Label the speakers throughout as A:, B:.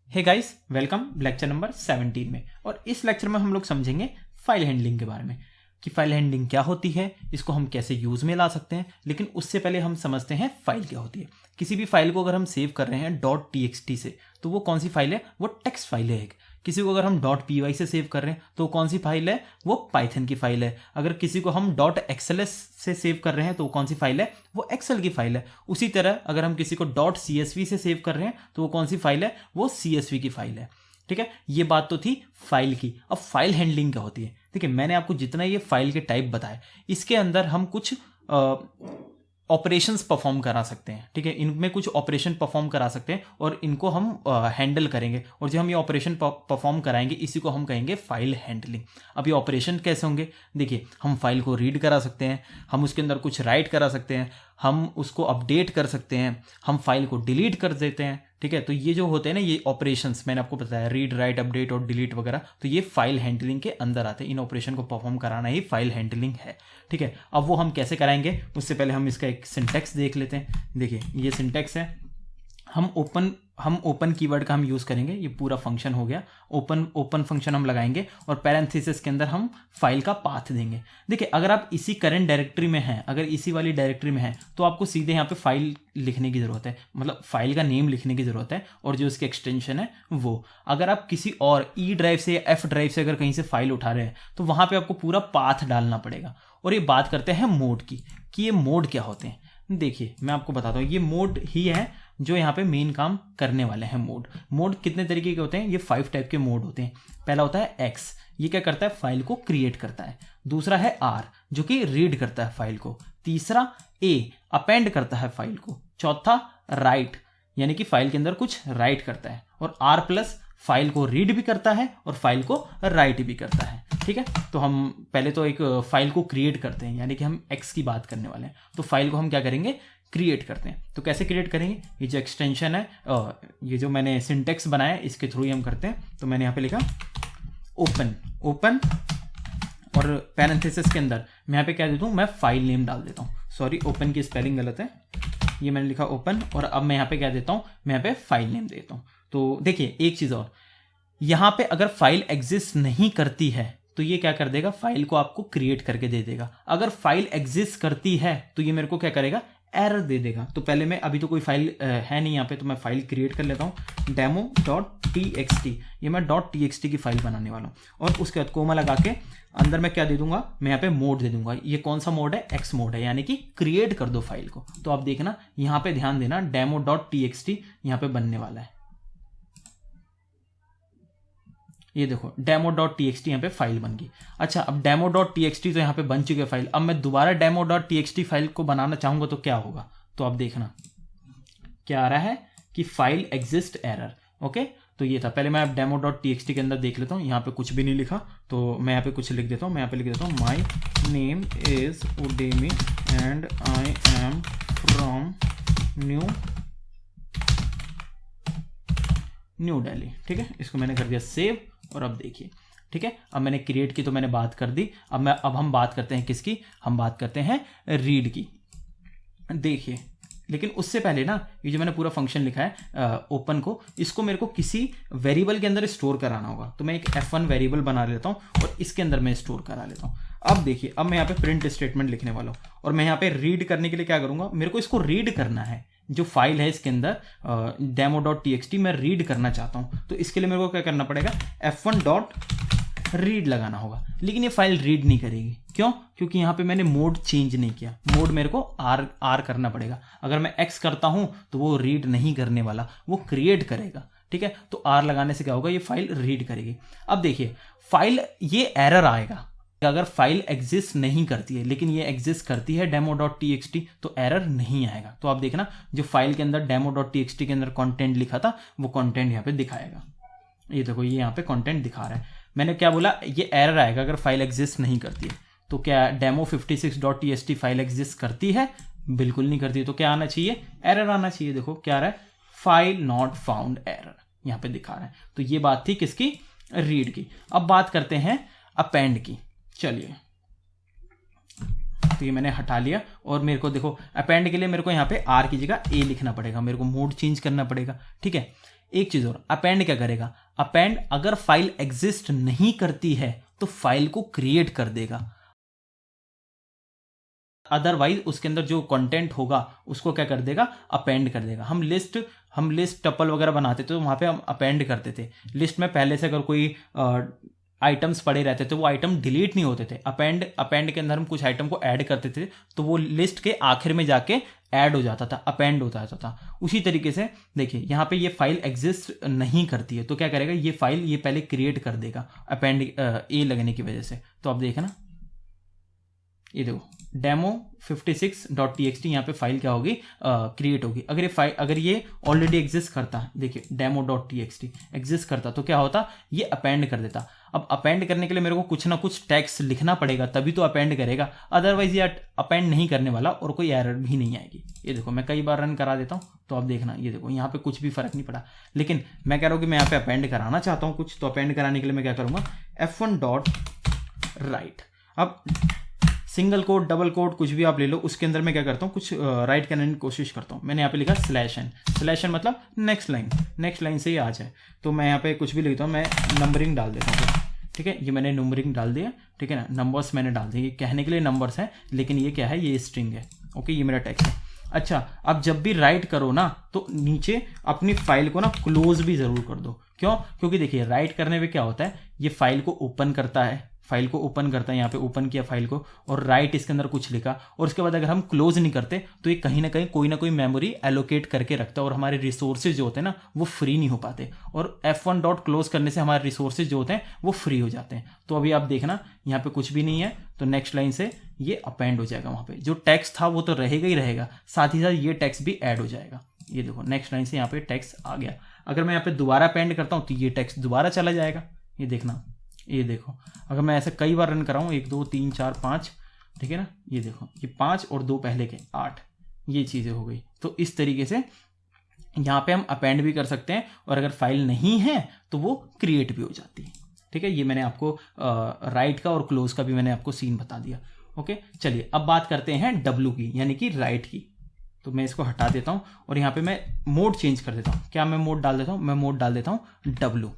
A: हे guys, welcome lecture number 17 में। और इस लेक्चर में हम लोग समझेंगे फाइल हैंडलिंग के बारे में कि फाइल हैंडलिंग क्या होती है, इसको हम कैसे यूज में ला सकते हैं। लेकिन उससे पहले हम समझते हैं फाइल क्या होती है। किसी भी फाइल को अगर हम सेव कर रहे हैं .txt से, तो वो कौन सी फाइल है? वो टेक्स्ट फाइल है एक। किसी को अगर हम .py से सेव कर रहे हैं तो कौन सी फाइल है? वो पाइथन की फाइल है। अगर किसी को हम .xls से सेव कर रहे हैं तो कौन सी फाइल है? वो एक्सेल की फाइल है। उसी तरह अगर हम किसी को .csv से सेव कर रहे हैं तो वो कौन सी फाइल है? वो csv की फाइल है। ठीक है, ये बात तो थी फाइल की। अब फाइल हैंडलिंग क्या होती है? देखिए, मैंने आपको जितना ये फाइल के टाइप बताए, इसके अंदर हम कुछ ऑपरेशंस परफॉर्म करा सकते हैं। ठीक है, इनमें कुछ ऑपरेशन परफॉर्म करा सकते हैं और इनको हम हैंडल करेंगे। और जब हम ये ऑपरेशन परफॉर्म कराएंगे, इसी को हम कहेंगे फाइल हैंडलिंग। अब ये ऑपरेशन कैसे होंगे? देखिए, हम फाइल को रीड करा सकते हैं, हम उसके अंदर कुछ राइट करा सकते हैं, हम उसको अपडेट कर सकते हैं, हम फाइल को डिलीट कर देते हैं। ठीक है, तो ये जो होते हैं ना, ये ऑपरेशंस मैंने आपको बताया, रीड, राइट, अपडेट और डिलीट वगैरह, तो ये फाइल हैंडलिंग के अंदर आते हैं। इन ऑपरेशन को परफॉर्म कराना ही फाइल हैंडलिंग है। ठीक है, अब वो हम कैसे कराएंगे, उससे पहले हम इसका एक सिंटैक्स देख लेते हैं। देखिए, ये सिंटैक्स है। हम ओपन कीवर्ड का हम यूज करेंगे। ये पूरा फंक्शन हो गया। ओपन फंक्शन हम लगाएंगे और पैरेंथेसिस के अंदर हम फाइल का पाथ देंगे। देखिए, अगर आप इसी करंट डायरेक्टरी में हैं, अगर इसी वाली डायरेक्टरी में हैं, तो आपको सीधे यहाँ पे फाइल लिखने की जरूरत है, मतलब फाइल का नेम लिखने की जरूरत है और जो उसकी एक्सटेंशन है वो। अगर आप किसी और ई ड्राइव से या एफ ड्राइव से अगर कहीं से फाइल उठा रहे हैं तो वहां पे आपको पूरा पाथ डालना पड़ेगा। और ये बात करते हैं मोड की, कि ये मोड क्या होते हैं। देखिए, मैं आपको बताता हूँ, ये मोड ही है जो यहाँ पे मेन काम करने वाले हैं। मोड कितने तरीके के होते हैं? ये 5 टाइप के मोड होते हैं। पहला होता है एक्स, ये क्या करता है? फाइल को क्रिएट करता है। दूसरा है आर, जो कि रीड करता है फाइल को। तीसरा ए, अपेंड करता है फाइल को। चौथा राइट, यानी कि फाइल के अंदर कुछ राइट करता है। और आर प्लस, फाइल को रीड भी करता है और फाइल को राइट भी करता है। ठीक है, तो हम पहले तो एक फाइल को क्रिएट करते हैं, यानी कि हम एक्स की बात करने वाले हैं। तो फाइल को हम क्या करेंगे? क्रिएट करते हैं। तो कैसे क्रिएट करेंगे? ये जो एक्सटेंशन है, ये जो मैंने सिंटेक्स बनाया, इसके थ्रू ही हम करते हैं। तो मैंने यहाँ पे लिखा ओपन और पैरेंथेसिस के अंदर मैं यहाँ पे क्या देता हूँ? मैं फाइल नेम डाल देता हूँ। सॉरी, ओपन की स्पेलिंग गलत है। ये मैंने लिखा ओपन, और अब मैं यहाँ पे क्या देता हूँ? मैं यहाँ पे फाइल नेम देता हूँ। तो देखिए, एक चीज और, यहाँ पे अगर फाइल एग्जिस्ट नहीं करती है तो ये क्या कर देगा? फाइल को आपको क्रिएट करके दे देगा। अगर फाइल एग्जिस्ट करती है तो ये मेरे को क्या करेगा? एरर दे देगा। तो पहले मैं, अभी तो कोई फाइल है नहीं यहाँ पे, तो मैं फाइल क्रिएट कर लेता हूँ, demo.txt। ये मैं .txt की फाइल बनाने वाला हूँ। और उसके बाद कोमा लगा के अंदर मैं क्या दे दूंगा? मैं यहाँ पे मोड दे दूंगा। ये कौन सा मोड है? एक्स मोड है, यानी कि क्रिएट कर दो फाइल को। तो आप देखना, यहाँ पे ध्यान देना, demo.txt यहाँ पे बनने वाला है। ये देखो, demo.txt यहाँ पे फाइल बन गई। अच्छा, अब demo.txt तो यहाँ पे बन चुकी है फाइल। अब मैं दोबारा demo.txt फाइल को बनाना चाहूंगा तो क्या होगा? तो अब देखना क्या आ रहा है कि फाइल एग्जिस्ट एरर। ओके, तो ये था। पहले मैं अब demo.txt के अंदर देख लेता हूँ। यहाँ पे कुछ भी नहीं लिखा, तो मैं यहाँ पे कुछ लिख देता हूँ। मैं यहाँ पे लिख देता हूँ, my name is Udemy and I am from new Delhi. ठीक है, इसको मैंने कर दिया सेव। और अब देखिए, ठीक है, अब मैंने क्रिएट की तो मैंने बात कर दी। अब हम बात करते हैं किसकी? हम बात करते हैं रीड की। देखिए, लेकिन उससे पहले ना, ये जो मैंने पूरा फंक्शन लिखा है ओपन को, इसको मेरे को किसी वेरिएबल के अंदर स्टोर कराना होगा। तो मैं एक f1 वेरिएबल बना लेता हूँ और इसके अंदर मैं स्टोर करा लेता हूँ। अब देखिए, अब मैं यहाँ पे प्रिंट स्टेटमेंट लिखने वाला हूँ और मैं यहाँ पे रीड करने के लिए क्या करूंगा? मेरे को इसको रीड करना है। जो फाइल है इसके अंदर demo.txt मैं रीड करना चाहता हूं, तो इसके लिए मेरे को क्या करना पड़ेगा? f1.read लगाना होगा। लेकिन ये फाइल रीड नहीं करेगी। क्यों? क्योंकि यहां पे मैंने मोड चेंज नहीं किया। मोड मेरे को आर करना पड़ेगा। अगर मैं एक्स करता हूं तो वो रीड नहीं करने वाला, वो क्रिएट करेगा। ठीक है, तो आर लगाने से क्या होगा? ये फाइल रीड करेगी। अब देखिए, फाइल, ये एरर आएगा अगर फाइल एग्जिस्ट नहीं करती है, लेकिन ये एग्जिस्ट करती है demo.txt, तो एरर नहीं आएगा। तो आप देखना, जो फाइल के अंदर demo.txt के अंदर कंटेंट लिखा था, वो कंटेंट यहाँ पे दिखाएगा। ये देखो, ये यहाँ पे कंटेंट दिखा रहा है। मैंने क्या बोला? ये एरर आएगा अगर फाइल एग्जिस्ट नहीं करती है। तो क्या demo56.txt फाइल एग्जिस्ट करती है? बिल्कुल नहीं करती। तो क्या आना चाहिए? एरर आना चाहिए। देखो क्या आ रहा है? फाइल नॉट फाउंड एरर यहाँ पे दिखा रहा है। तो ये बात थी किसकी? रीड की। अब बात करते हैं अपेंड की। चलिए, तो ये मैंने हटा लिया और मेरे को देखो, अपेंड के लिए मेरे को यहाँ पे आर की जगह ए लिखना पड़ेगा। मेरे को मोड चेंज करना पड़ेगा। ठीक है, एक चीज और, अपेंड क्या करेगा, अपेंड अगर फाइल एग्जिस्ट नहीं करती है तो फाइल को क्रिएट कर देगा, अदरवाइज उसके अंदर जो कंटेंट होगा उसको क्या कर देगा, अपेंड कर देगा। हम लिस्ट टपल वगैरह बनाते थे तो वहां पे हम अपेंड करते थे। लिस्ट में पहले से अगर कोई आइटम्स पड़े रहते थे वो आइटम डिलीट नहीं होते थे, अपेंड के अंदर हम कुछ आइटम को ऐड करते थे तो वो लिस्ट के आखिर में जाके ऐड हो जाता था, अपेंड हो जाता था। उसी तरीके से देखिए यहाँ पे ये फाइल एग्जिस्ट नहीं करती है तो क्या करेगा, ये फाइल ये पहले क्रिएट कर देगा अपेंड ए लगने की वजह से। तो आप देखना ये देखो demo56.txt यहाँ पे फाइल क्या होगी, क्रिएट होगी। अगर ये ऑलरेडी एग्जिस्ट करता, देखिए demo.txt एग्जिस्ट करता तो क्या होता, ये अपेंड कर देता। अब अपेंड करने के लिए मेरे को कुछ ना कुछ टेक्स्ट लिखना पड़ेगा तभी तो अपेंड करेगा, अदरवाइज ये अपेंड नहीं करने वाला और कोई एरर भी नहीं आएगी। ये देखो मैं कई बार रन करा देता हूँ तो आप देखना, ये देखो यहाँ पे कुछ भी फर्क नहीं पड़ा। लेकिन मैं कह रहा हूँ कि मैं यहाँ पे अपेंड कराना चाहता हूँ कुछ, तो अपेंड कराने के लिए मैं क्या करूँगा, f1.write। अब सिंगल कोट डबल कोट कुछ भी आप ले लो, उसके अंदर मैं क्या करता हूँ, कुछ राइट करने की कोशिश करता हूँ। मैंने यहाँ पे लिखा /n मतलब नेक्स्ट लाइन से ही आ जाए। तो मैं यहाँ पे कुछ भी लिखता हूँ, मैं नंबरिंग डाल देता हूँ, ठीक है। ये मैंने नंबरिंग डाल दिया, ठीक है ना, नंबर्स मैंने डाल दिए। ये कहने के लिए नंबर्स है लेकिन ये क्या है, ये स्ट्रिंग है। ओके, ये मेरा टेक्स्ट है। अच्छा, अब जब भी राइट करो ना तो नीचे अपनी फाइल को ना क्लोज भी जरूर कर दो। क्यों? क्योंकि देखिए राइट करने पे क्या होता है, ये फाइल को ओपन करता है, यहाँ पे ओपन किया फाइल को और राइट इसके अंदर कुछ लिखा, और उसके बाद अगर हम क्लोज नहीं करते तो ये कहीं ना कोई मेमोरी एलोकेट करके रखता है और हमारे रिसोर्सेज जो होते हैं ना वो फ्री नहीं हो पाते, और f1.close करने से हमारे रिसोर्सेज जो होते हैं वो फ्री हो जाते हैं। तो अभी आप देखना यहाँ पे कुछ भी नहीं है तो नेक्स्ट लाइन से ये अपेंड हो जाएगा, वहां पे जो टेक्स्ट था वो तो रहेगा ही रहेगा, साथ ही साथ ये टेक्स्ट भी ऐड हो जाएगा। ये देखो नेक्स्ट लाइन से यहाँ पे टेक्स्ट आ गया। अगर मैं यहाँ पे दोबारा अपेंड करता हूँ तो ये टेक्स्ट दोबारा चला जाएगा। ये देखना, ये देखो अगर मैं ऐसे कई बार रन कराऊँ 1 2 3 4 5, ठीक है ना, ये देखो ये 5 और 2 पहले के 8, ये चीज़ें हो गई। तो इस तरीके से यहाँ पे हम अपेंड भी कर सकते हैं, और अगर फाइल नहीं है तो वो क्रिएट भी हो जाती है। ठीक है, ये मैंने आपको राइट का और क्लोज का भी मैंने आपको सीन बता दिया। ओके, चलिए अब बात करते हैं डब्ल्यू की, यानी कि राइट की। तो मैं इसको हटा देता हूँ और यहाँ पे मैं मोड चेंज कर देता हूँ। क्या मैं मोड डाल देता हूँ? मैं मोड डाल देता हूँ डब्ल्यू।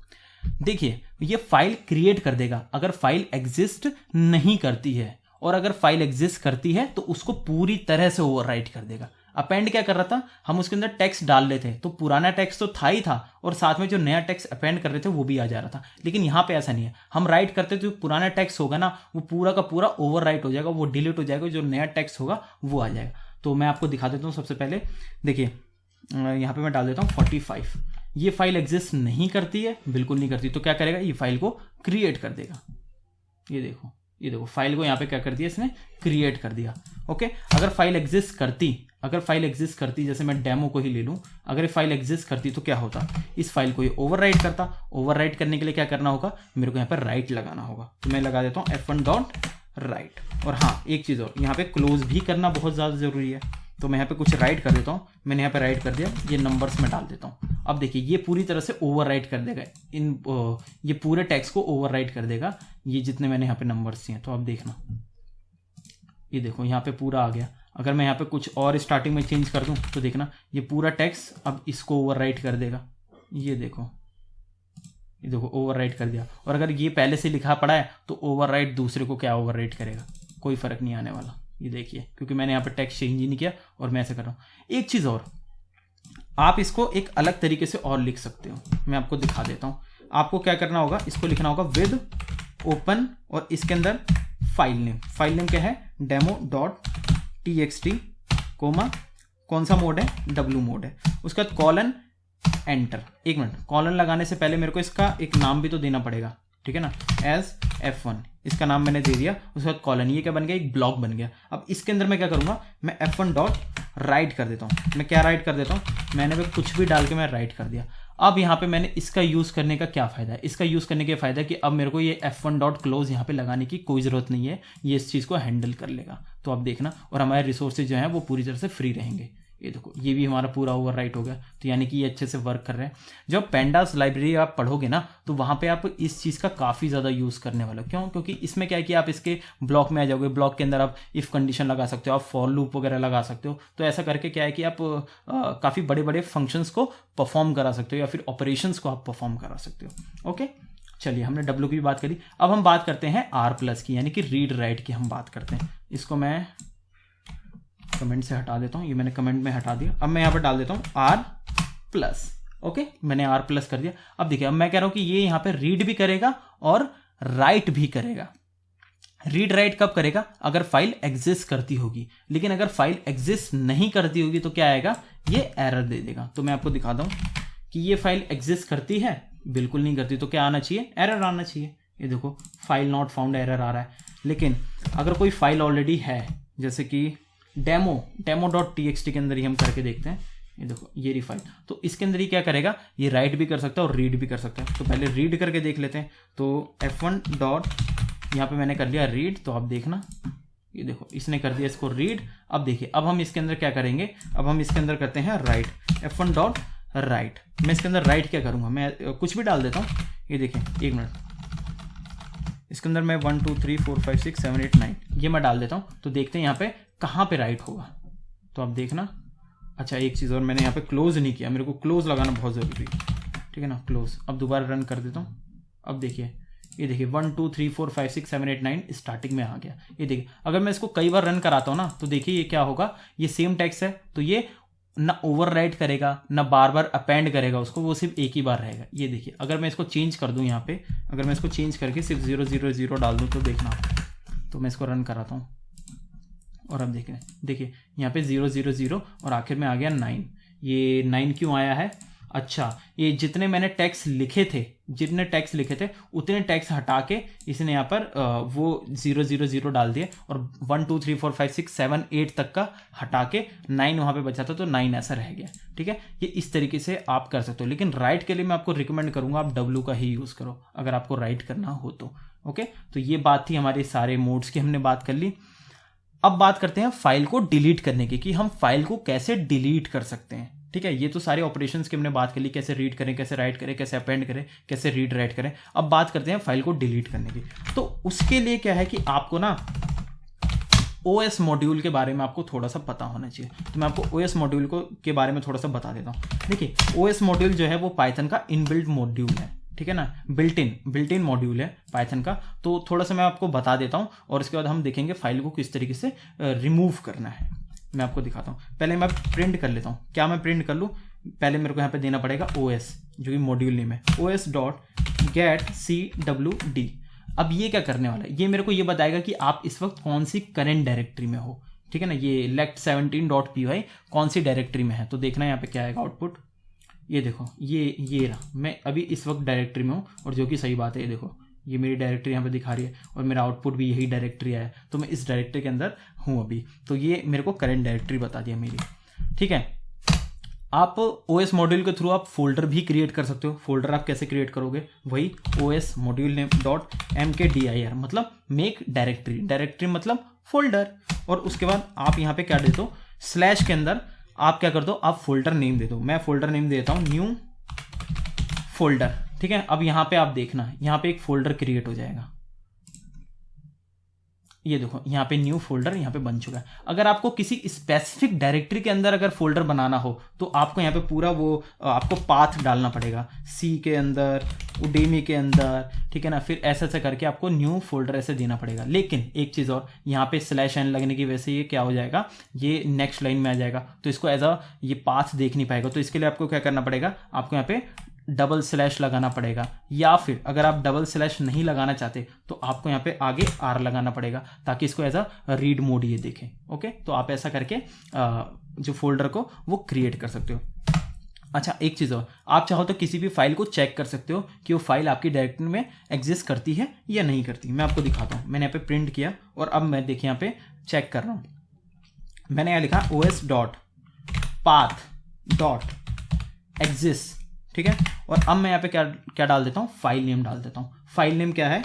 A: देखिए ये फाइल क्रिएट कर देगा अगर फाइल एग्जिस्ट नहीं करती है, और अगर फाइल एग्जिस्ट करती है तो उसको पूरी तरह से ओवरराइट कर देगा। अपेंड क्या कर रहा था, हम उसके अंदर टेक्स्ट डाल रहे थे तो पुराना टेक्स्ट तो था ही था, और साथ में जो नया टेक्स्ट अपेंड कर रहे थे वो भी आ जा रहा था। लेकिन यहाँ पे ऐसा नहीं है, हम राइट करते तो पुराना टेक्स्ट होगा ना वो पूरा का पूरा ओवरराइट हो जाएगा, वो डिलीट हो जाएगा, जो नया टेक्स्ट होगा वो आ जाएगा। तो मैं आपको दिखा देता हूँ। सबसे पहले देखिए यहाँ पे मैं डाल देता हूँ 45। ये फाइल एग्जिस्ट नहीं करती है, बिल्कुल नहीं करती, तो क्या करेगा, ये फाइल को क्रिएट कर देगा। ये देखो फाइल को यहाँ पे क्या कर दिया इसने, क्रिएट कर दिया। ओके, अगर फाइल एग्जिस्ट करती जैसे मैं डेमो को ही ले लूँ, अगर ये फाइल एग्जिस्ट करती तो क्या होता, इस फाइल को ये ओवरराइट करता। ओवरराइट करने के लिए क्या करना होगा, मेरे को यहाँ पर राइट लगाना होगा। तो मैं लगा देता हूँ f1.write। और हाँ, एक चीज़ और, यहाँ पे क्लोज भी करना बहुत ज़्यादा ज़रूरी है। तो मैं यहाँ पे कुछ राइट कर देता हूँ। मैंने यहाँ पे राइट कर दिया, ये नंबर्स में डाल देता हूँ। अब देखिए ये पूरी तरह से ओवरराइट कर देगा ये पूरे टेक्स्ट को ओवरराइट कर देगा, ये जितने मैंने यहाँ पे नंबर्स दिए हैं। तो अब देखना, ये देखो यहाँ पे पूरा आ गया। अगर मैं यहाँ पे कुछ और स्टार्टिंग में चेंज कर दूँ तो देखना ये पूरा टेक्स्ट अब इसको ओवरराइट कर देगा। ये देखो ओवरराइट कर दिया। और अगर ये पहले से लिखा पड़ा है तो ओवरराइट दूसरे को क्या ओवरराइट करेगा, कोई फर्क नहीं आने वाला। ये देखिए, क्योंकि मैंने यहाँ पे टेक्स्ट चेंज ही नहीं किया और मैं ऐसे कर रहा हूँ। एक चीज़ और, आप इसको एक अलग तरीके से और लिख सकते हो, मैं आपको दिखा देता हूँ। आपको क्या करना होगा, इसको लिखना होगा विद ओपन और इसके अंदर फाइल नेम क्या है, demo.txt कोमा कौन सा मोड है, डब्ल्यू मोड है। उसके बाद कॉलन एंटर। एक मिनट, कॉलन लगाने से पहले मेरे को इसका एक नाम भी तो देना पड़ेगा, ठीक है ना, एज f1 इसका नाम मैंने दे दिया। उसके बाद कॉलन, ये क्या बन गया, एक ब्लॉक बन गया। अब इसके अंदर मैं क्या करूंगा, मैं f1.write कर देता हूँ। मैं क्या राइट कर देता हूँ, मैंने भी कुछ भी डाल के मैं राइट कर दिया। अब यहाँ पे मैंने इसका यूज़ करने का क्या फ़ायदा है, इसका यूज़ करने का फ़ायदा है कि अब मेरे को ये f1.close यहाँ पे लगाने की कोई ज़रूरत नहीं है, ये इस चीज़ को हैंडल कर लेगा। तो अब देखना, और हमारे रिसोर्सेज जो हैं वो पूरी तरह से फ्री रहेंगे। ये देखो ये भी हमारा पूरा ओवरराइट हो गया। तो यानी कि ये अच्छे से वर्क कर रहे हैं। जब पेंडास लाइब्रेरी आप पढ़ोगे ना तो वहाँ पे आप इस चीज़ का काफ़ी ज़्यादा यूज़ करने वाले हो। क्यों? क्योंकि इसमें क्या है कि आप इसके ब्लॉक में आ जाओगे, ब्लॉक के अंदर आप इफ़ कंडीशन लगा सकते हो, आप फॉर लूप वगैरह लगा सकते हो। तो ऐसा करके क्या है कि आप काफ़ी बड़े बड़े फंक्शंस को परफॉर्म करा सकते हो या फिर ऑपरेशंस को आप परफॉर्म करा सकते हो। ओके, चलिए हमने W की भी बात करी। अब हम बात करते हैं R+ की, यानी कि रीड राइट की हम बात करते हैं। इसको मैं कमेंट से हटा देता हूँ, ये मैंने कमेंट में हटा दिया। अब मैं यहाँ पर डाल देता हूँ R+। ओके, मैंने R+ कर दिया। अब देखिए, अब मैं कह रहा हूँ कि ये यहाँ पे रीड भी करेगा और राइट भी करेगा। रीड राइट कब करेगा? अगर फाइल एग्जिस्ट करती होगी। लेकिन अगर फाइल एग्जिस्ट नहीं करती होगी तो क्या आएगा? ये एरर दे देगा। तो मैं आपको दिखाता हूँ कि ये फाइल एग्जिस्ट करती है, बिल्कुल नहीं करती। तो क्या आना चाहिए? एरर आना चाहिए। ये देखो फाइल नॉट फाउंड एरर आ रहा है। लेकिन अगर कोई फाइल ऑलरेडी है, जैसे कि demo.txt के अंदर ही हम करके देखते हैं। ये देखो ये रही फाइल, तो इसके अंदर ही क्या करेगा? ये राइट भी कर सकता है और रीड भी कर सकता है। तो पहले रीड करके देख लेते हैं। तो F1 डॉट, यहाँ पे मैंने कर लिया रीड। तो आप देखना, ये देखो इसने कर दिया इसको रीड। अब देखिए, अब हम इसके अंदर क्या करेंगे? अब हम इसके अंदर करते हैं राइट, F1 डॉट राइट। मैं इसके अंदर राइट क्या करूँगा? मैं कुछ भी डाल देता हूँ। ये देखें, एक मिनट, इसके अंदर मैं 1 2 3 4 5 6 7 8 9 ये मैं डाल देता हूँ। तो देखते हैं यहाँ पे कहाँ पे राइट होगा। तो आप देखना। अच्छा, एक चीज़ और, मैंने यहाँ पे क्लोज नहीं किया, मेरे को क्लोज लगाना बहुत ज़रूरी है, ठीक है ना? क्लोज। अब दोबारा रन कर देता हूँ। अब देखिए, ये देखिए 1 2 3 4 5 6 7 8 9 स्टार्टिंग में आ गया। ये देखिए, अगर मैं इसको कई बार रन कराता हूँ ना, तो देखिए ये क्या होगा? ये सेम टेक्स्ट है, तो ये ना ओवरराइट करेगा ना बार बार अपेंड करेगा उसको, वो सिर्फ एक ही बार रहेगा। ये देखिए, अगर मैं इसको चेंज कर दूं यहाँ पे, अगर मैं इसको चेंज करके सिर्फ 0 0 0 डाल दूं तो देखना। तो मैं इसको रन कराता हूँ और अब देखिए यहाँ पे 0 0 0 और आखिर में आ गया 9। ये 9 क्यों आया है? अच्छा, ये जितने मैंने टैक्स लिखे थे, उतने टैक्स हटा के इसने यहाँ पर वो 0 0 0 डाल दिए और 1 2 3 4 5 6 7 8 तक का हटा के 9 वहाँ पे बचा था, तो 9 ऐसा रह गया। ठीक है, ये इस तरीके से आप कर सकते हो। लेकिन राइट के लिए मैं आपको रिकमेंड करूँगा आप W का ही यूज़ करो अगर आपको राइट करना हो तो। ओके, तो ये बात थी हमारे सारे मोड्स की, हमने बात कर ली। अब बात करते हैं फाइल को डिलीट करने की, कि हम फाइल को कैसे डिलीट कर सकते हैं। ठीक है, ये तो सारे ऑपरेशंस की हमने बात कर ली, कैसे रीड करें, कैसे राइट करें, कैसे अपेंड करें, कैसे रीड राइट करें। अब बात करते हैं फाइल को डिलीट करने की। तो उसके लिए क्या है कि आपको ना OS मॉड्यूल के बारे में आपको थोड़ा सा पता होना चाहिए। तो मैं आपको OS मॉड्यूल के बारे में थोड़ा सा बता देता हूँ। देखिए, OS मॉड्यूल जो है वो पाइथन का इनबिल्ट मॉड्यूल है, ठीक है ना, बिल्ट इन मॉड्यूल है पाइथन का। तो थोड़ा सा मैं आपको बता देता हूँ और उसके बाद हम देखेंगे फाइल को किस तरीके से रिमूव करना है। मैं आपको दिखाता हूँ। पहले मैं प्रिंट कर लेता हूँ। क्या मैं प्रिंट कर लूँ? पहले मेरे को यहाँ पे देना पड़ेगा OS, जो कि मॉड्यूल नेम है, os.getCwd। अब ये क्या करने वाला है? ये मेरे को ये बताएगा कि आप इस वक्त कौन सी करंट डायरेक्टरी में हो। ठीक है ना, ये lect17.py कौन सी डायरेक्टरी में है। तो देखना यहाँ पे क्या आएगा आउटपुट। ये देखो, ये रहा, मैं अभी इस वक्त डायरेक्टरी में हूँ, और जो कि सही बात है। ये देखो, ये मेरी डायरेक्टरी यहाँ पे दिखा रही है और मेरा आउटपुट भी यही डायरेक्टरी है। तो मैं इस डायरेक्टरी के अंदर हूँ अभी। तो ये मेरे को करंट डायरेक्टरी बता दिया मेरी। ठीक है, आप OS मॉड्यूल के थ्रू आप फोल्डर भी क्रिएट कर सकते हो। फोल्डर आप कैसे क्रिएट करोगे? वही OS मॉड्यूल नेम .mkdir, मतलब मेक डायरेक्टरी मतलब फोल्डर। और उसके बाद आप यहाँ पे क्या दे दो, स्लैश के अंदर आप क्या कर दो, आप फोल्डर नेम दे दो। मैं फोल्डर नेम देता हूँ न्यू फोल्डर। ठीक है, अब यहाँ पे आप देखना, यहाँ पे एक फोल्डर क्रिएट हो जाएगा। ये देखो, यहाँ पे न्यू फोल्डर यहाँ पे बन चुका है। अगर आपको किसी स्पेसिफिक डायरेक्टरी के अंदर अगर फोल्डर बनाना हो तो आपको यहाँ पे पूरा वो आपको पाथ डालना पड़ेगा, C के अंदर, Udemy के अंदर, ठीक है ना। फिर ऐसे करके आपको न्यू फोल्डर ऐसे देना पड़ेगा। लेकिन एक चीज़ और, यहाँ पे /n लगने की वजह से ये क्या हो जाएगा, ये नेक्स्ट लाइन में आ जाएगा, तो इसको एज ये पाथ देख नहीं पाएगा। तो इसके लिए आपको क्या करना पड़ेगा, आपको यहाँ पे / लगाना पड़ेगा, या फिर अगर आप / नहीं लगाना चाहते तो आपको यहाँ पे आगे R लगाना पड़ेगा, ताकि इसको एज रीड मोड ये देखें। ओके, तो आप ऐसा करके जो फोल्डर को वो क्रिएट कर सकते हो। अच्छा, एक चीज़ और, आप चाहो तो किसी भी फाइल को चेक कर सकते हो कि वो फाइल आपकी डायरेक्टरी में एग्जिस्ट करती है या नहीं करती। मैं आपको दिखाता हूँ। मैंने यहाँ पे प्रिंट किया और अब मैं देखिए यहाँ पे चेक कर रहा हूँ। मैंने यहाँ लिखा os.path.exist, ठीक है। और अब मैं यहाँ पे क्या डाल देता हूँ, फाइल नेम डाल देता हूँ। फाइल नेम क्या है,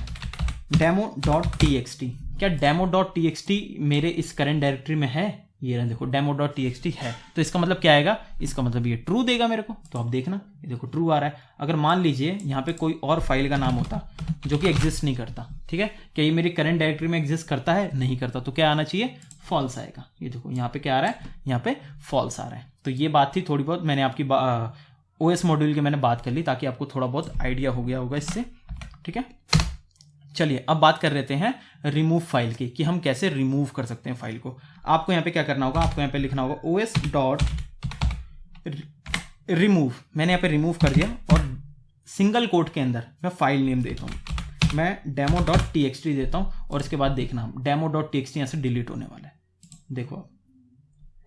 A: demo.txt। क्या demo.txt मेरे इस करंट डायरेक्टरी में है? ये रहा देखो demo.txt है, तो इसका मतलब क्या आएगा, इसका मतलब ये ट्रू देगा मेरे को। तो आप देखना ये देखो ट्रू आ रहा है। अगर मान लीजिए यहाँ पे कोई और फाइल का नाम होता जो कि एग्जिस्ट नहीं करता, ठीक है, क्या ये मेरी करंट डायरेक्टरी में एग्जिस्ट करता है, नहीं करता, तो क्या आना चाहिए, फॉल्स आएगा। ये देखो यहाँ पे क्या आ रहा है, यहाँ पे फॉल्स आ रहा है। तो ये बात थी थोड़ी बहुत, मैंने आपकी OS मॉड्यूल की मैंने बात कर ली ताकि आपको थोड़ा बहुत आइडिया हो गया होगा इससे, ठीक है। चलिए अब बात कर लेते हैं रिमूव फाइल की, कि हम कैसे रिमूव कर सकते हैं फाइल को। आपको यहाँ पे क्या करना होगा, आपको यहाँ पे लिखना होगा os.remove। मैंने यहाँ पे रिमूव कर दिया और सिंगल कोट के अंदर मैं फाइल नेम देता हूँ, मैं demo.txt देता हूँ और इसके बाद देखना demo.txt यहाँ से डिलीट होने वाला है। देखो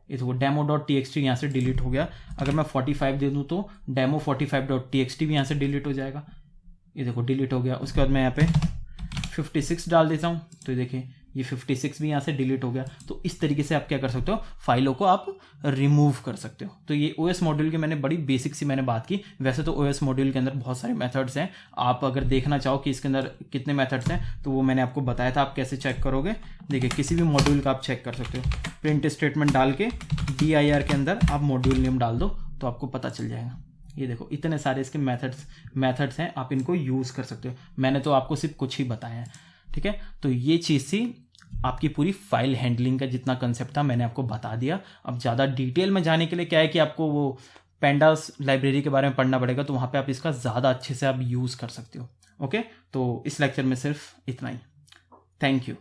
A: ये देखो demo.txt यहाँ से डिलीट हो गया। अगर मैं 45 दे दूँ तो demo45.txt भी यहाँ से डिलीट हो जाएगा। ये देखो डिलीट हो गया। उसके बाद मैं यहाँ पे 56 डाल देता हूँ, तो देखिए ये 56 भी यहाँ से डिलीट हो गया। तो इस तरीके से आप क्या कर सकते हो, फाइलों को आप रिमूव कर सकते हो। तो ये OS मॉड्यूल की मैंने बड़ी बेसिक सी मैंने बात की। वैसे तो OS मॉड्यूल के अंदर बहुत सारे मेथड्स हैं, आप अगर देखना चाहो कि इसके अंदर कितने मेथड्स हैं तो वो मैंने आपको बताया था। आप कैसे चेक करोगे, देखिए किसी भी मॉड्यूल का आप चेक कर सकते हो, प्रिंट स्टेटमेंट डाल के dir के अंदर आप मॉड्यूल नेम डाल दो तो आपको पता चल जाएगा। ये देखो इतने सारे इसके मेथड्स हैं, आप इनको यूज़ कर सकते हो। मैंने तो आपको सिर्फ कुछ ही बताया है, ठीक है। तो ये चीज़ थी आपकी पूरी फाइल हैंडलिंग का जितना कंसेप्ट था मैंने आपको बता दिया। अब ज़्यादा डिटेल में जाने के लिए क्या है कि आपको वो पेंडास लाइब्रेरी के बारे में पढ़ना पड़ेगा, तो वहाँ पे आप इसका ज़्यादा अच्छे से आप यूज़ कर सकते हो। ओके, तो इस लेक्चर में सिर्फ इतना ही। Thank you.